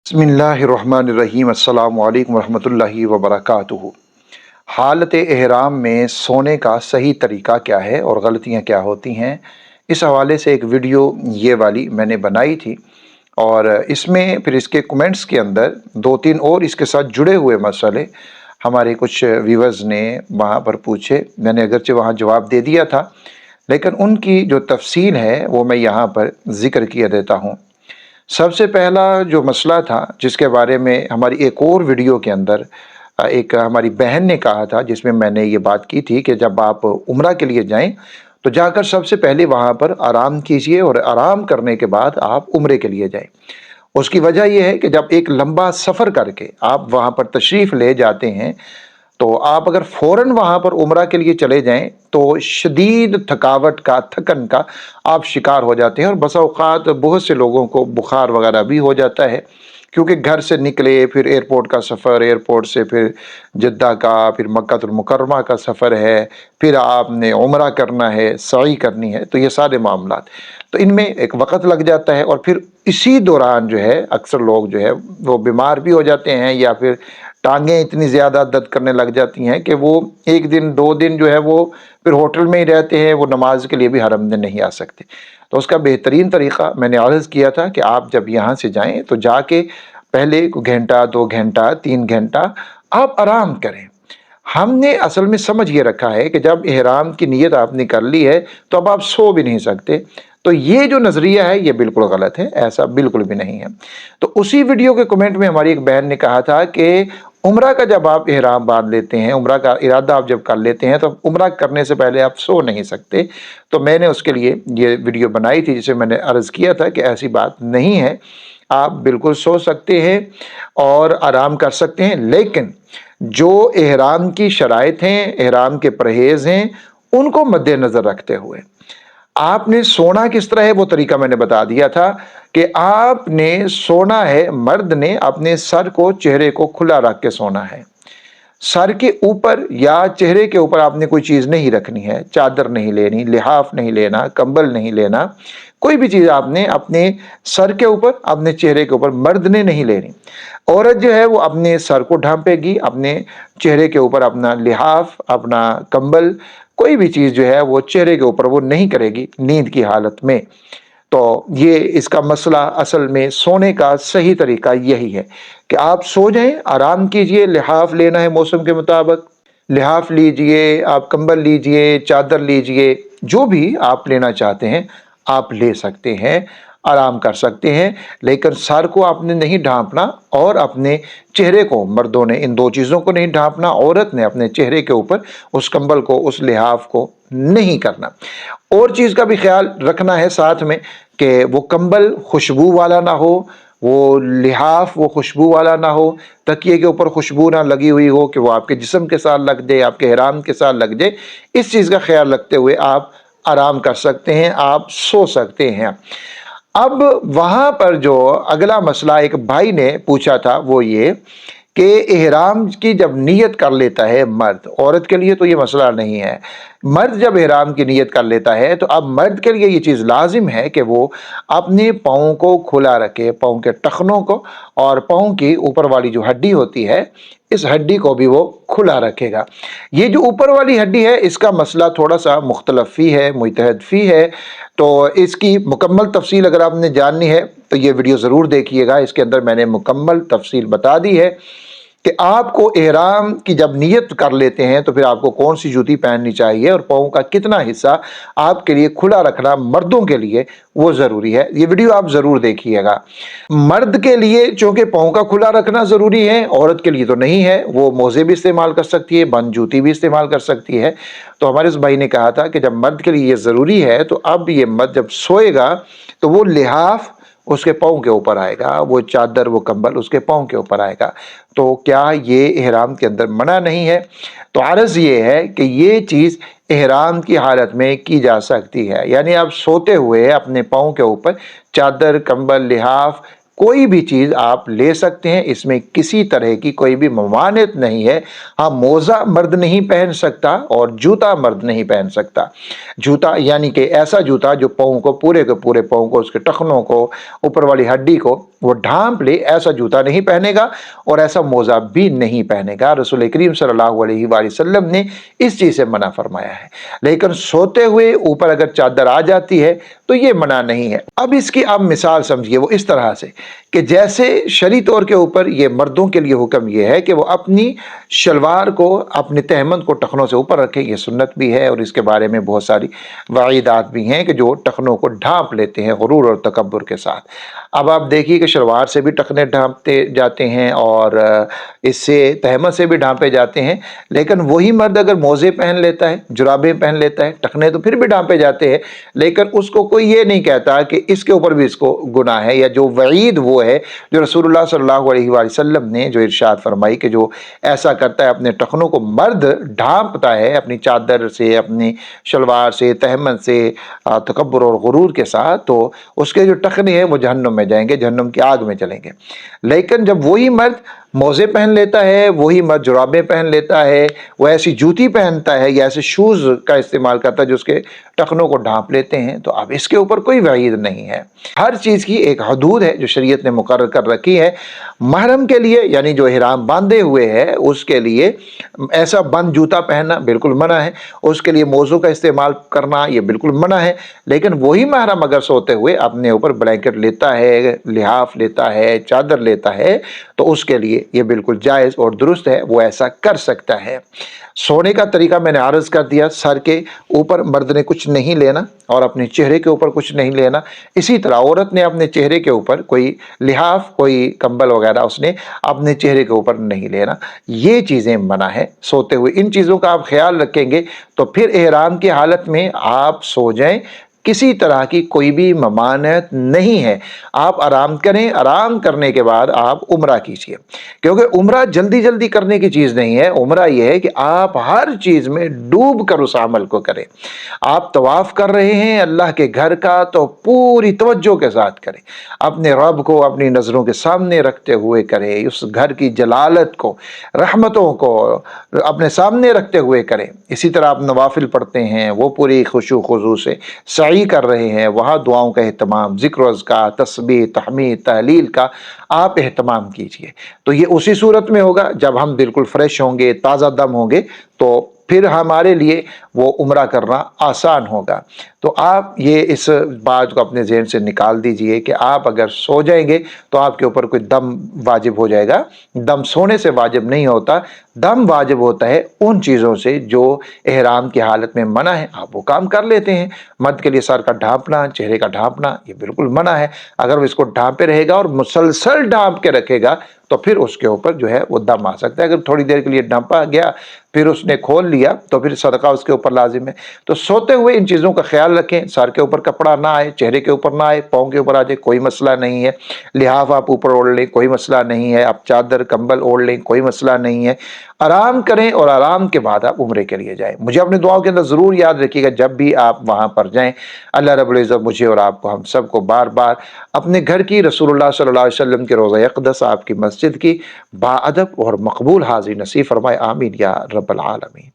बिस्मिल्लाहिर्रहमानिर्रहीम अस्सलामु अलैकुम रहमतुल्लाहि व बरकातुहू। हालत एहराम में सोने का सही तरीका क्या है और गलतियां क्या होती हैं, इस हवाले से एक वीडियो ये वाली मैंने बनाई थी। और इसमें फिर इसके कमेंट्स के अंदर दो तीन और इसके साथ जुड़े हुए मसले हमारे कुछ व्यूवर्स ने वहाँ पर पूछे। मैंने अगरचे वहाँ जवाब दे दिया था, लेकिन उनकी जो तफसील है वो मैं यहाँ पर ज़िक्र किया देता हूँ। सबसे पहला जो मसला था जिसके बारे में हमारी एक और वीडियो के अंदर एक हमारी बहन ने कहा था, जिसमें मैंने ये बात की थी कि जब आप उम्रा के लिए जाएं तो जाकर सबसे पहले वहाँ पर आराम कीजिए और आराम करने के बाद आप उम्रे के लिए जाएं। उसकी वजह यह है कि जब एक लंबा सफ़र करके आप वहाँ पर तशरीफ़ ले जाते हैं तो आप अगर फ़ौरन वहाँ पर उम्रा के लिए चले जाएं तो शदीद थकावट का, थकन का आप शिकार हो जाते हैं। और बसा औक़ात बहुत से लोगों को बुखार वगैरह भी हो जाता है, क्योंकि घर से निकले, फिर एयरपोर्ट का सफ़र, एयरपोर्ट से फिर जद्दा का, फिर मक्कातुल मुकर्रमा का सफ़र है, फिर आपने उम्रा करना है, सई करनी है, तो ये सारे मामलात, तो इनमें एक वक़्त लग जाता है। और फिर इसी दौरान जो है अक्सर लोग जो है वो बीमार भी हो जाते हैं, या फिर टांगें इतनी ज़्यादा दर्द करने लग जाती हैं कि वो एक दिन दो दिन जो है वो फिर होटल में ही रहते हैं, वो नमाज के लिए भी हरम में नहीं आ सकते। तो उसका बेहतरीन तरीक़ा मैंने अर्ज़ किया था कि आप जब यहाँ से जाएं तो जाके पहले घंटा, 2 घंटा, 3 घंटा आप आराम करें। हमने असल में समझ ये रखा है कि जब इहराम की नीयत आपने कर ली है तो अब आप सो भी नहीं सकते। तो ये जो नज़रिया है ये बिल्कुल गलत है, ऐसा बिल्कुल भी नहीं है। तो उसी वीडियो के कमेंट में हमारी एक बहन ने कहा था कि उम्रा का जब आप इहराम बांध लेते हैं, उम्रा का इरादा आप जब कर लेते हैं तो उम्रा करने से पहले आप सो नहीं सकते। तो मैंने उसके लिए ये वीडियो बनाई थी, जिसे मैंने अर्ज़ किया था कि ऐसी बात नहीं है, आप बिल्कुल सो सकते हैं और आराम कर सकते हैं। लेकिन जो इहराम की शराइत हैं, इहराम के परहेज़ हैं, उनको मद्देनज़र रखते हुए आपने सोना किस तरह है वो तरीका मैंने बता दिया था कि आपने सोना है, मर्द ने अपने सर को, चेहरे को खुला रख के सोना है। सर के ऊपर या चेहरे के ऊपर आपने कोई चीज़ नहीं रखनी है, चादर नहीं लेनी, लिहाफ नहीं लेना, कंबल नहीं लेना, कोई भी चीज़ आपने अपने सर के ऊपर, अपने चेहरे के ऊपर मर्द ने नहीं लेनी। औरत जो है वो अपने सर को ढांपेगी, अपने चेहरे के ऊपर अपना लिहाफ, अपना कंबल, कोई भी चीज़ जो है वो चेहरे के ऊपर वो नहीं करेगी नींद की हालत में। तो ये इसका मसला असल में सोने का सही तरीका यही है कि आप सो जाएं, आराम कीजिए। लिहाफ लेना है मौसम के मुताबिक, लिहाफ लीजिए, आप कंबल लीजिए, चादर लीजिए, जो भी आप लेना चाहते हैं आप ले सकते हैं, आराम कर सकते हैं। लेकिन सर को आपने नहीं ढांपना और अपने चेहरे को, मर्दों ने इन दो चीज़ों को नहीं ढांपना, औरत ने अपने चेहरे के ऊपर उस कंबल को, उस लिहाफ को नहीं करना। और चीज़ का भी ख्याल रखना है साथ में कि वो कंबल खुशबू वाला ना हो, वो लिहाफ वो खुशबू वाला ना हो, तकिए के ऊपर खुशबू ना लगी हुई हो कि वो आपके जिस्म के साथ लग जाए, आपके इहराम के साथ लग जाए। इस चीज़ का ख्याल रखते हुए आप आराम कर सकते हैं, आप सो सकते हैं। अब वहाँ पर जो अगला मसला एक भाई ने पूछा था वो ये कि इहराम की जब नियत कर लेता है मर्द, औरत के लिए तो ये मसला नहीं है, मर्द जब इहराम की नियत कर लेता है तो अब मर्द के लिए ये चीज़ लाजिम है कि वो अपने पाँव को खुला रखे, पाँव के टखनों को और पाँव की ऊपर वाली जो हड्डी होती है इस हड्डी को भी वो खुला रखेगा। ये जो ऊपर वाली हड्डी है इसका मसला थोड़ा सा मुख्तलफ फ़ी है, मुतहद फ़ी है। तो इसकी मुकम्मल तफसील अगर आपने जाननी है तो ये वीडियो ज़रूर देखिएगा। इसके अंदर मैंने मुकम्मल तफसील बता दी है कि आपको इहराम की जब नियत कर लेते हैं तो फिर आपको कौन सी जूती पहननी चाहिए और पाँव का कितना हिस्सा आपके लिए खुला रखना मर्दों के लिए वो ज़रूरी है। ये वीडियो आप ज़रूर देखिएगा। मर्द के लिए चूँकि पाँव का खुला रखना ज़रूरी है, औरत के लिए तो नहीं है, वो मोज़े भी इस्तेमाल कर सकती है, बंद जूती भी इस्तेमाल कर सकती है। तो हमारे उस भाई ने कहा था कि जब मर्द के लिए ये ज़रूरी है तो अब ये मर्द जब सोएगा तो वो लिहाफ उसके पाँव के ऊपर आएगा, वो चादर, वो कंबल उसके पाँव के ऊपर आएगा। तो क्या ये इहराम के अंदर मना नहीं है? तो अर्ज़ ये है कि ये चीज़ इहराम की हालत में की जा सकती है, यानी आप सोते हुए अपने पाँव के ऊपर चादर, कंबल, लिहाफ, कोई भी चीज़ आप ले सकते हैं, इसमें किसी तरह की कोई भी ममानियत नहीं है। हाँ, मोज़ा मर्द नहीं पहन सकता और जूता मर्द नहीं पहन सकता। जूता यानी कि ऐसा जूता जो पाँव को, पूरे के पूरे पाँव को, उसके टखनों को, ऊपर वाली हड्डी को वो ढांप ले, ऐसा जूता नहीं पहनेगा और ऐसा मोज़ा भी नहीं पहनेगा। रसूल करीम सल्लल्लाहु अलैहि वसल्लम ने इस चीज़ से मना फरमाया है। लेकिन सोते हुए ऊपर अगर चादर आ जाती है तो ये मना नहीं है। अब इसकी आप मिसाल समझिए वो इस तरह से कि जैसे शरई तौर के ऊपर ये मर्दों के लिए हुक्म ये है कि वो अपनी शलवार को, अपने तहमंद को टखनों से ऊपर रखें, ये सुन्नत भी है और इसके बारे में बहुत सारी वाइदात भी हैं कि जो टखनों को ढांप लेते हैं गुरूर और तकब्बुर के साथ। अब आप देखिए कि शलवार से भी टखने ढांपते जाते हैं और इससे तहमद से भी ढांपे जाते हैं, लेकिन वही मर्द अगर मोज़े पहन लेता है, जुराबें पहन लेता है, टखने तो फिर भी ढांपे जाते हैं, लेकिन उसको कोई ये नहीं कहता कि इसके ऊपर भी इसको गुनाह है, या जो वईद वो है जो रसूलुल्लाह सल्लल्लाहु अलैहि वसल्लम ने जो इरशाद फरमाई कि जो ऐसा करता है, अपने टखनों को मर्द ढांपता है अपनी चादर से, अपनी शलवार से, तहमद से, तकब्बुर और गुरूर के साथ, तो उसके जो टखने हैं वो जहन्नुम में जाएंगे, जहन्नुम की आग में चलेंगे। लेकिन जब वही मर्द मोज़े पहन लेता है, वही मर्द जुराबें पहन लेता है, वो ऐसी जूती पहनता है या ऐसे शूज़ का इस्तेमाल करता है जो उसके टखनों को ढांप लेते हैं, तो अब इसके ऊपर कोई वईद नहीं है। हर चीज़ की एक हदूद है जो शरीयत ने मुकर्रर कर रखी है। महरम के लिए यानी जो इहराम बांधे हुए है उसके लिए ऐसा बंद जूता पहनना बिल्कुल मना है, उसके लिए मोज़ों का इस्तेमाल करना ये बिल्कुल मना है। लेकिन वही महरम अगर सोते हुए अपने ऊपर ब्लैंकेट लेता है, लिहाफ लेता है, चादर लेता है, तो उसके लिए ये बिल्कुल जायज़ और दुरुस्त है, वो ऐसा कर सकता है। सोने का तरीका मैंने अर्ज़ कर दिया, सर के ऊपर मर्द ने कुछ नहीं लेना और अपने चेहरे के ऊपर कुछ नहीं लेना। इसी तरह औरत ने अपने चेहरे के ऊपर कोई लिहाफ, कोई कंबल वगैरह उसने अपने चेहरे के ऊपर नहीं लेना। ये चीज़ें मना है सोते हुए। इन चीज़ों का आप ख्याल रखेंगे तो फिर एहराम की हालत में आप सो जाएं, किसी तरह की कोई भी ममानत नहीं है। आप आराम करें, आराम करने के बाद आप उम्रा कीजिए, क्योंकि उम्रा जल्दी जल्दी करने की चीज़ नहीं है। उम्रा यह है कि आप हर चीज़ में डूब कर उस अमल को करें। आप तवाफ़ कर रहे हैं अल्लाह के घर का तो पूरी तवज्जो के साथ करें, अपने रब को अपनी नज़रों के सामने रखते हुए करें, उस घर की जलालत को, रहमतों को अपने सामने रखते हुए करें। इसी तरह आप नवाफिल पढ़ते हैं, वो पूरी खुशू खुजू से कर रहे हैं, वहाँ दुआओं का एहतमाम, ज़िक्र का, तस्बीह, तहमीद, तहलील का आप एहतमाम कीजिए। तो ये उसी सूरत में होगा जब हम बिल्कुल फ्रेश होंगे, ताज़ा दम होंगे, तो फिर हमारे लिए वो उम्रा करना आसान होगा। तो आप ये इस बात को अपने ज़हन से निकाल दीजिए कि आप अगर सो जाएंगे तो आपके ऊपर कोई दम वाजिब हो जाएगा। दम सोने से वाजिब नहीं होता, दम वाजिब होता है उन चीज़ों से जो एहराम की हालत में मना है, आप वो काम कर लेते हैं। मर्द के लिए सर का ढांपना, चेहरे का ढांपना ये बिल्कुल मना है। अगर वो इसको ढांपे रहेगा और मुसलसल ढांप के रखेगा तो फिर उसके ऊपर जो है वो दम आ सकता है। अगर थोड़ी देर के लिए ढांपा गया फिर उसने खोल लिया तो फिर सदका उसके ऊपर लाजिम है। तो सोते हुए इन चीज़ों का ख्याल रखें, सर के ऊपर कपड़ा ना आए, चेहरे के ऊपर ना आए, पाँव के ऊपर आ जाए, कोई मसला नहीं है। लिहाफ आप ऊपर ओढ़ लें, कोई मसला नहीं है। आप चादर कंबल ओढ़ लें, कोई मसला नहीं है। आराम करें और आराम के बाद आप उम्रे के लिए जाएं। मुझे अपनी दुआओं के अंदर ज़रूर याद रखिएगा जब भी आप वहाँ पर जाएं। अल्लाह रब्बुल इज़्ज़त मुझे और आपको, हम सबको बार बार अपने घर की, रसूलुल्लाह सल्लल्लाहु अलैहि वसल्लम के रोज़ा अक़दस, आपकी मस्जिद की बाअदब और मकबूल हाज़िरी नसीब फरमाए। आमीन या रब्बल आलमीन।